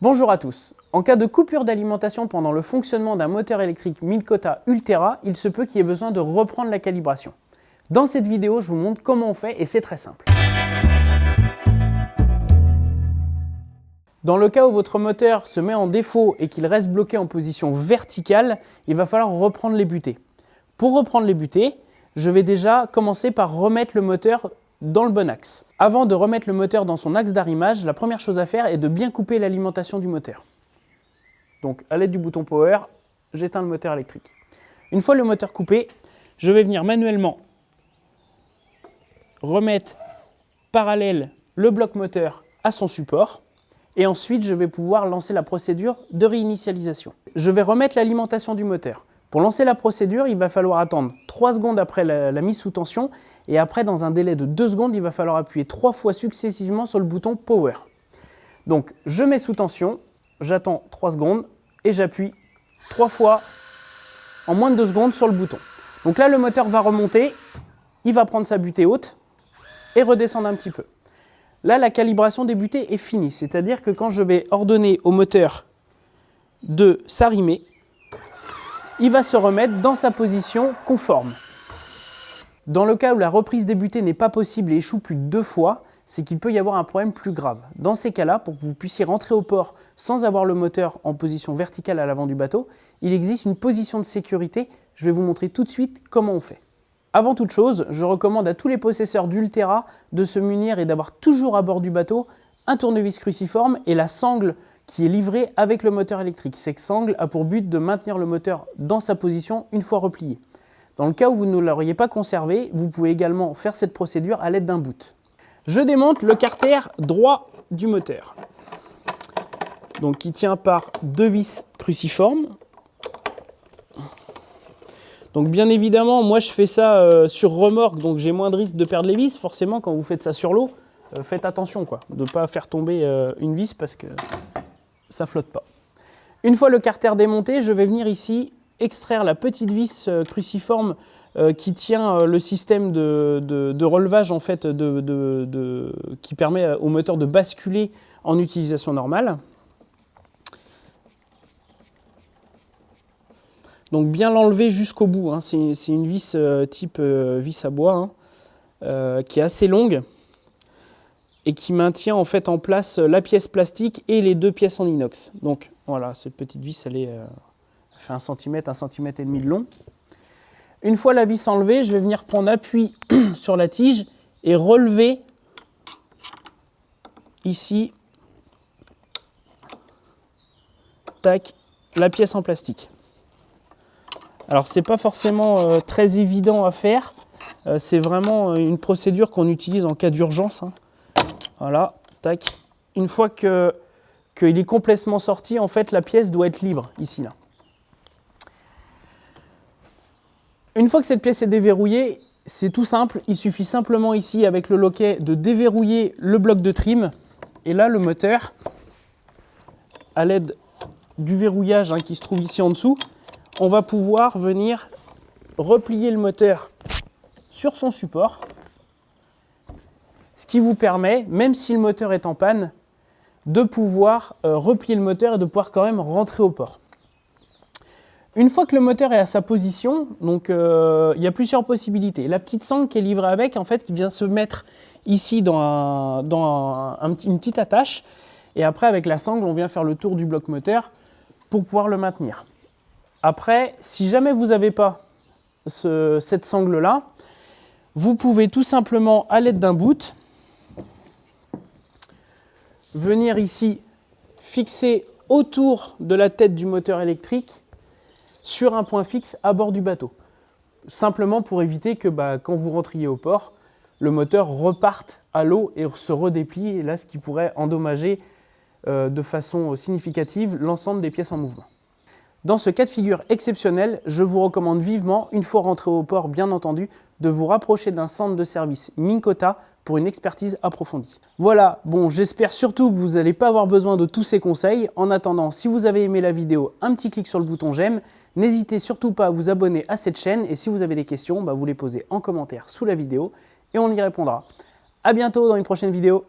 Bonjour à tous. En cas de coupure d'alimentation pendant le fonctionnement d'un moteur électrique Minn Kota Ultera, il se peut qu'il y ait besoin de reprendre la calibration. Dans cette vidéo, je vous montre comment on fait et c'est très simple. Dans le cas où votre moteur se met en défaut et qu'il reste bloqué en position verticale, il va falloir reprendre les butées. Pour reprendre les butées, je vais déjà commencer par remettre le moteur dans le bon axe. Avant de remettre le moteur dans son axe d'arrimage, la première chose à faire est de bien couper l'alimentation du moteur. Donc à l'aide du bouton Power, j'éteins le moteur électrique. Une fois le moteur coupé, je vais venir manuellement remettre parallèle le bloc moteur à son support et ensuite je vais pouvoir lancer la procédure de réinitialisation. Je vais remettre l'alimentation du moteur. Pour lancer la procédure, il va falloir attendre 3 secondes après la mise sous tension et après, dans un délai de 2 secondes, il va falloir appuyer 3 fois successivement sur le bouton Power. Donc, je mets sous tension, j'attends 3 secondes et j'appuie 3 fois en moins de 2 secondes sur le bouton. Donc là, le moteur va remonter, il va prendre sa butée haute et redescendre un petit peu. Là, la calibration des butées est finie, c'est-à-dire que quand je vais ordonner au moteur de s'arrimer, il va se remettre dans sa position conforme. Dans le cas où la reprise des butées n'est pas possible et échoue plus de 2 fois, c'est qu'il peut y avoir un problème plus grave. Dans ces cas-là, pour que vous puissiez rentrer au port sans avoir le moteur en position verticale à l'avant du bateau, il existe une position de sécurité. Je vais vous montrer tout de suite comment on fait. Avant toute chose, je recommande à tous les possesseurs d'Ultera de se munir et d'avoir toujours à bord du bateau un tournevis cruciforme et la sangle qui est livrée avec le moteur électrique. Cette sangle a pour but de maintenir le moteur dans sa position une fois replié. Dans le cas où vous ne l'auriez pas conservé, vous pouvez également faire cette procédure à l'aide d'un bout. Je démonte le carter droit du moteur, donc qui tient par 2 vis cruciformes. Donc bien évidemment, moi je fais ça sur remorque, donc j'ai moins de risque de perdre les vis. Forcément, quand vous faites ça sur l'eau, faites attention de ne pas faire tomber une vis parce que ça ne flotte pas. Une fois le carter démonté, je vais venir ici extraire la petite vis cruciforme qui tient le système de relevage en fait, qui permet au moteur de basculer en utilisation normale. Donc bien l'enlever jusqu'au bout, hein. C'est une vis type vis à bois qui est assez longue et qui maintient en fait en place la pièce plastique et les 2 pièces en inox. Donc voilà, cette petite vis elle fait 1 cm, 1,5 cm de long. Une fois la vis enlevée, je vais venir prendre appui sur la tige et relever ici tac, la pièce en plastique. Alors c'est pas forcément très évident à faire, c'est vraiment une procédure qu'on utilise en cas d'urgence. Hein. Voilà, tac. Une fois qu'il est complètement sorti, en fait la pièce doit être libre ici là. Une fois que cette pièce est déverrouillée, c'est tout simple, il suffit simplement ici avec le loquet de déverrouiller le bloc de trim et là le moteur, à l'aide du verrouillage qui se trouve ici en dessous, on va pouvoir venir replier le moteur sur son support, ce qui vous permet, même si le moteur est en panne, de pouvoir replier le moteur et de pouvoir quand même rentrer au port. Une fois que le moteur est à sa position, donc il y a plusieurs possibilités. La petite sangle qui est livrée avec, en fait, qui vient se mettre ici dans une petite attache. Et après, avec la sangle, on vient faire le tour du bloc moteur pour pouvoir le maintenir. Après, si jamais vous n'avez pas cette sangle-là, vous pouvez tout simplement, à l'aide d'un bout, venir ici fixer autour de la tête du moteur électrique sur un point fixe à bord du bateau. Simplement pour éviter que quand vous rentriez au port, le moteur reparte à l'eau et se redéplie, et là ce qui pourrait endommager de façon significative l'ensemble des pièces en mouvement. Dans ce cas de figure exceptionnel, je vous recommande vivement, une fois rentré au port bien entendu, de vous rapprocher d'un centre de service Minn Kota pour une expertise approfondie. Voilà, bon, j'espère surtout que vous n'allez pas avoir besoin de tous ces conseils. En attendant, si vous avez aimé la vidéo, un petit clic sur le bouton j'aime. N'hésitez surtout pas à vous abonner à cette chaîne et si vous avez des questions, vous les posez en commentaire sous la vidéo et on y répondra. À bientôt dans une prochaine vidéo.